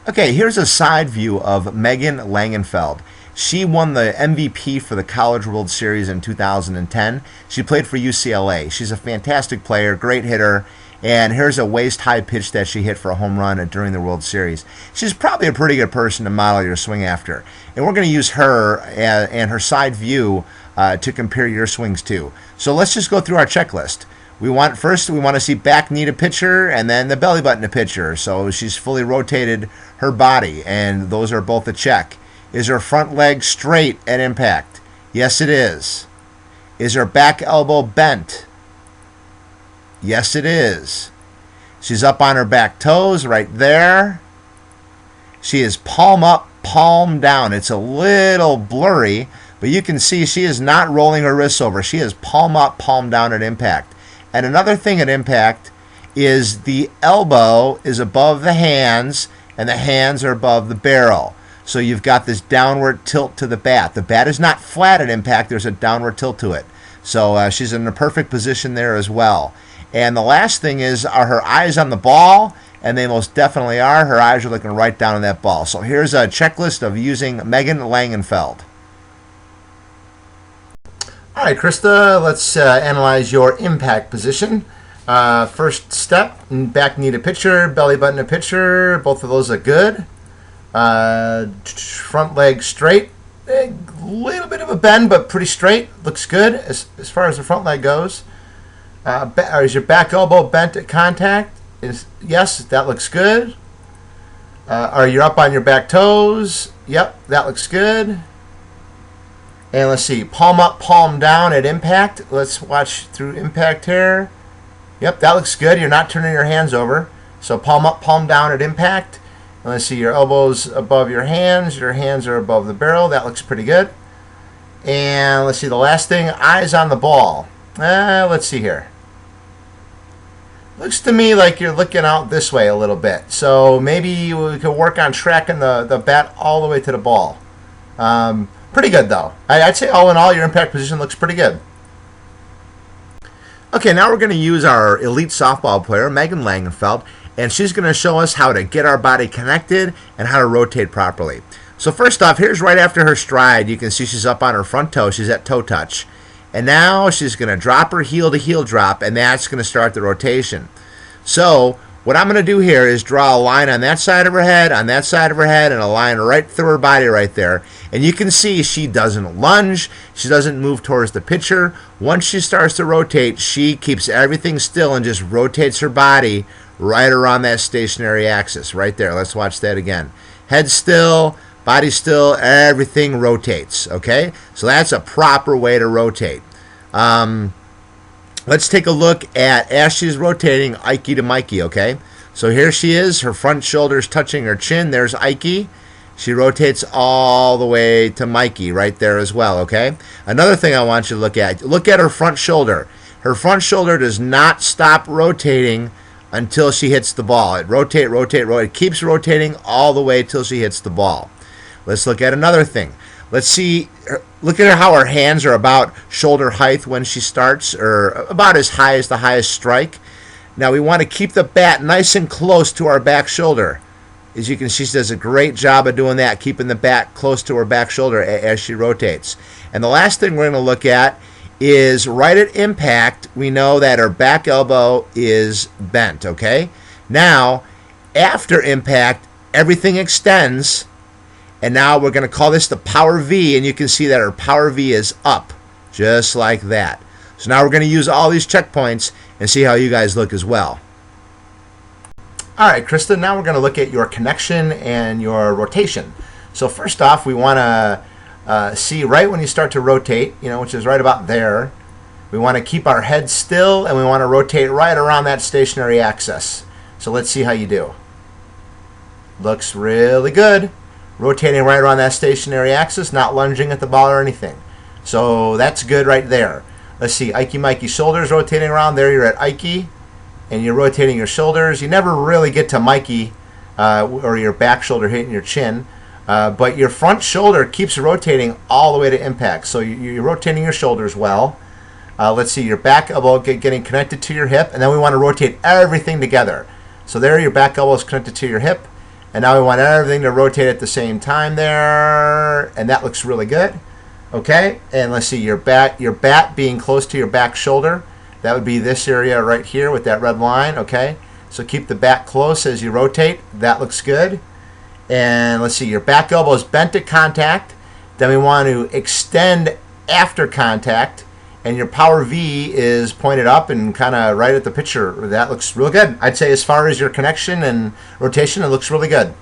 Okay, here's a side view of Megan Langenfeld. She won the MVP for the College World Series in 2010. She played for UCLA. She's a fantastic player, great hitter, and here's a waist-high pitch that she hit for a home run during the World Series. She's probably a pretty good person to model your swing after. And we're going to use her and her side view to compare your swings to. So let's just go through our checklist. First we want to see back knee to pitcher and then the belly button to pitcher. So she's fully rotated her body, and those are both a check. Is her front leg straight at impact? Yes, it is. Is her back elbow bent? Yes, it is. She's up on her back toes right there. She is palm up, palm down. It's a little blurry, but you can see she is not rolling her wrists over. She is palm up, palm down at impact. And another thing at impact is the elbow is above the hands and the hands are above the barrel. So you've got this downward tilt to the bat. The bat is not flat at impact. There's a downward tilt to it. So she's in a perfect position there as well. And the last thing is, are her eyes on the ball? And they most definitely are. Her eyes are looking right down at that ball. So here's a checklist of using Megan Langenfeld. All right, Krista, let's analyze your impact position. First step, back knee to pitcher, belly button to pitcher. Both of those are good. Front leg straight. A little bit of a bend, but pretty straight. Looks good as far as the front leg goes. Is your back elbow bent at contact? Yes, that looks good. Are you up on your back toes? Yep, that looks good. And let's see, palm up, palm down at impact. Let's watch through impact here. Yep, that looks good. You're not turning your hands over. So palm up, palm down at impact. And let's see, your elbows above your hands are above the barrel. That looks pretty good. And let's see, the last thing, eyes on the ball. Let's see here. Looks to me like you're looking out this way a little bit. So maybe we could work on tracking the bat all the way to the ball. Pretty good, though. I'd say all in all, your impact position looks pretty good. Okay, now we're going to use our elite softball player, Megan Langenfeld, and she's going to show us how to get our body connected and how to rotate properly. So first off, here's right after her stride. You can see she's up on her front toe. She's at toe touch. And now she's going to drop her heel to heel drop, and that's going to start the rotation. So what I'm going to do here is draw a line on that side of her head, on that side of her head, and a line right through her body right there. And you can see she doesn't lunge. She doesn't move towards the pitcher. Once she starts to rotate, she keeps everything still and just rotates her body right around that stationary axis right there. Let's watch that again. Head still, body still, everything rotates, okay? So that's a proper way to rotate. Let's take a look at, as she's rotating, Ike to Mikey, okay? So here she is, her front shoulder's touching her chin. There's Ike. She rotates all the way to Mikey right there as well, okay? Another thing I want you to look at her front shoulder. Her front shoulder does not stop rotating until she hits the ball. It rotate, keeps rotating all the way till she hits the ball. Let's look at another thing. Let's see, look at how her hands are about shoulder height when she starts, or about as high as the highest strike. Now we want to keep the bat nice and close to our back shoulder. As you can see, she does a great job of doing that, keeping the bat close to her back shoulder as she rotates. And the last thing we're going to look at is right at impact, we know that her back elbow is bent, okay? Now, after impact, everything extends. And now we're going to call this the power V, and you can see that our power V is up, just like that. So now we're going to use all these checkpoints and see how you guys look as well. All right, Krista, now we're going to look at your connection and your rotation. So first off, we want to see right when you start to rotate, which is right about there. We want to keep our head still, and we want to rotate right around that stationary axis. So let's see how you do. Looks really good. Rotating right around that stationary axis, not lunging at the ball or anything. So that's good right there. Let's see, Ike Mikey shoulders rotating around. There you're at Ike, and you're rotating your shoulders. You never really get to Mikey or your back shoulder hitting your chin, but your front shoulder keeps rotating all the way to impact. So you're rotating your shoulders well. Let's see, your back elbow getting connected to your hip, and then we want to rotate everything together. So there your back elbow is connected to your hip. And now we want everything to rotate at the same time there, and that looks really good. Okay, and let's see, your bat being close to your back shoulder. That would be this area right here with that red line, okay? So keep the bat close as you rotate. That looks good. And let's see, your back elbow is bent at contact. Then we want to extend after contact. And your power V is pointed up and kind of right at the pitcher. That looks real good. I'd say as far as your connection and rotation, it looks really good.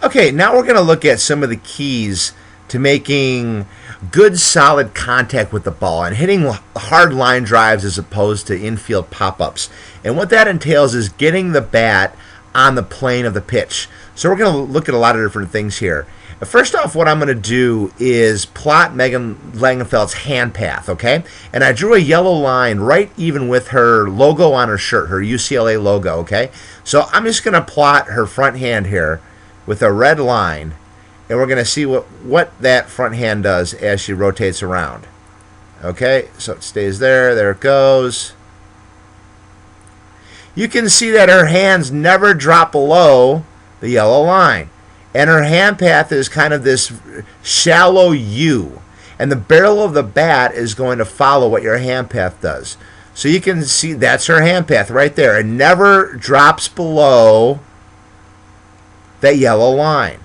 Okay, now we're going to look at some of the keys to making good solid contact with the ball and hitting hard line drives as opposed to infield pop-ups. And what that entails is getting the bat on the plane of the pitch. So we're going to look at a lot of different things here. First off, what I'm going to do is plot Megan Langenfeld's hand path, okay? And I drew a yellow line right even with her logo on her shirt, her UCLA logo, okay? So I'm just going to plot her front hand here with a red line. And we're going to see what that front hand does as she rotates around. Okay, so it stays there. There it goes. You can see that her hands never drop below the yellow line. And her hand path is kind of this shallow U. And the barrel of the bat is going to follow what your hand path does. So you can see that's her hand path right there. It never drops below that yellow line.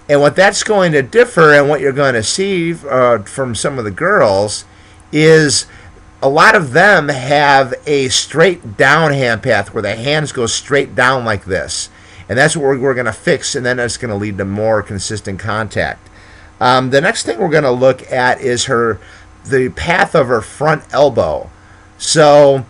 And what that's going to differ and what you're going to see from some of the girls is a lot of them have a straight down hand path where the hands go straight down like this. And that's what we're going to fix, and then that's going to lead to more consistent contact. The next thing we're going to look at is the path of her front elbow. So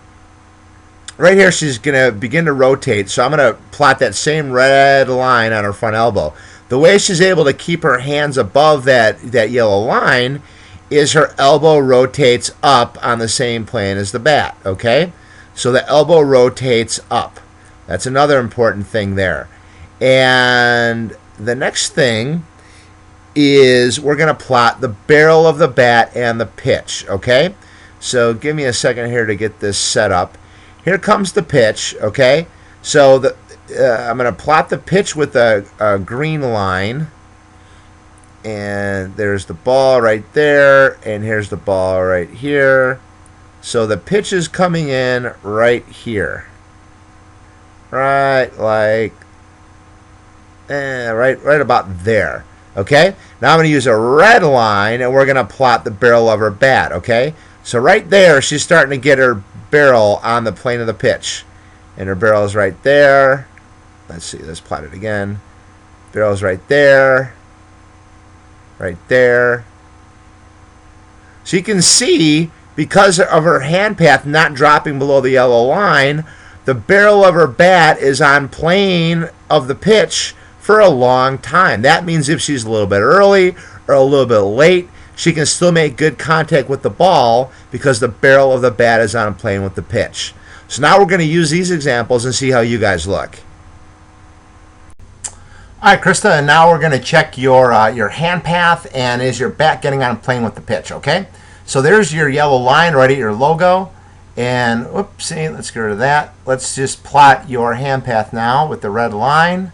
right here she's going to begin to rotate. So I'm going to plot that same red line on her front elbow. The way she's able to keep her hands above that yellow line is her elbow rotates up on the same plane as the bat, okay? So the elbow rotates up. That's another important thing there. And the next thing is we're going to plot the barrel of the bat and the pitch, okay? So give me a second here to get this set up. Here comes the pitch, okay? So I'm going to plot the pitch with a green line. And there's the ball right there. And here's the ball right here. So the pitch is coming in right here. Right, like, right about there. Okay? Now I'm going to use a red line, and we're going to plot the barrel of her bat. Okay? So right there, she's starting to get her barrel on the plane of the pitch. And her barrel is right there. Let's see, let's plot it again. Barrel's right there. Right there. So you can see, because of her hand path not dropping below the yellow line, the barrel of her bat is on plane of the pitch for a long time. That means if she's a little bit early or a little bit late, she can still make good contact with the ball because the barrel of the bat is on plane with the pitch. So now we're going to use these examples and see how you guys look. All right, Krista, and now we're going to check your hand path and is your bat getting on plane with the pitch, okay? So there's your yellow line right at your logo. And, oopsie, let's get rid of that. Let's just plot your hand path now with the red line.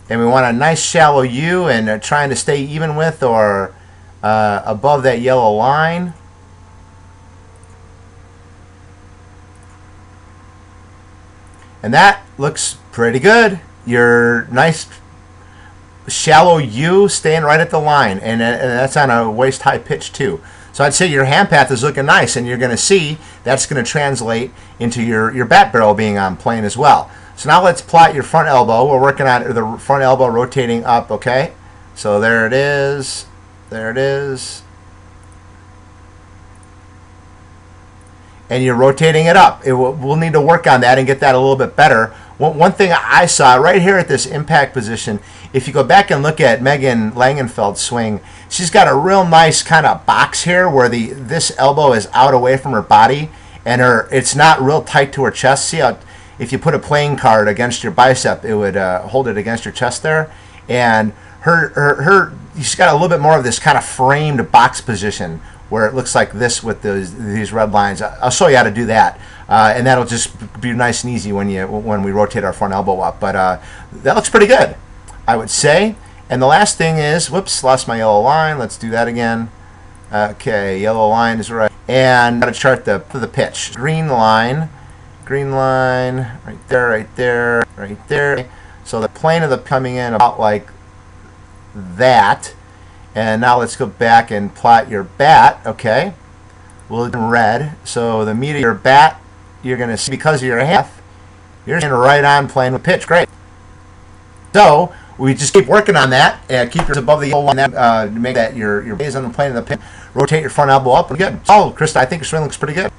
And we want a nice shallow U and trying to stay even with or above that yellow line. And that looks pretty good. Your nice shallow U staying right at the line, and that's on a waist-high pitch too. So I'd say your hand path is looking nice, and you're going to see that's going to translate into your bat barrel being on plane as well. So now let's plot your front elbow. We're working on the front elbow rotating up, okay? So there it is. There it is. And you're rotating it up. We'll need to work on that and get that a little bit better. One thing I saw right here at this impact position, if you go back and look at Megan Langenfeld's swing, she's got a real nice kind of box here where this elbow is out away from her body, and it's not real tight to her chest. See how if you put a playing card against your bicep, it would hold it against your chest there. And she's got a little bit more of this kind of framed box position where it looks like this with these red lines. I'll show you how to do that. and that'll just be nice and easy when we rotate our front elbow up. But that looks pretty good, I would say. And the last thing is, whoops, lost my yellow line. Let's do that again. Okay, yellow line is right. And got to chart the pitch. Green line, right there, right there, right there. So the plane of the coming in about like that. And now let's go back and plot your bat, okay? We'll do red. So the meat of your bat, you're going to see because of your half, you're seeing a right on plane with pitch. Great. So we just keep working on that and keep it above the yellow line to make that your base on the plane of the pin. Rotate your front elbow up and good. Oh, Krista, I think your swing looks pretty good.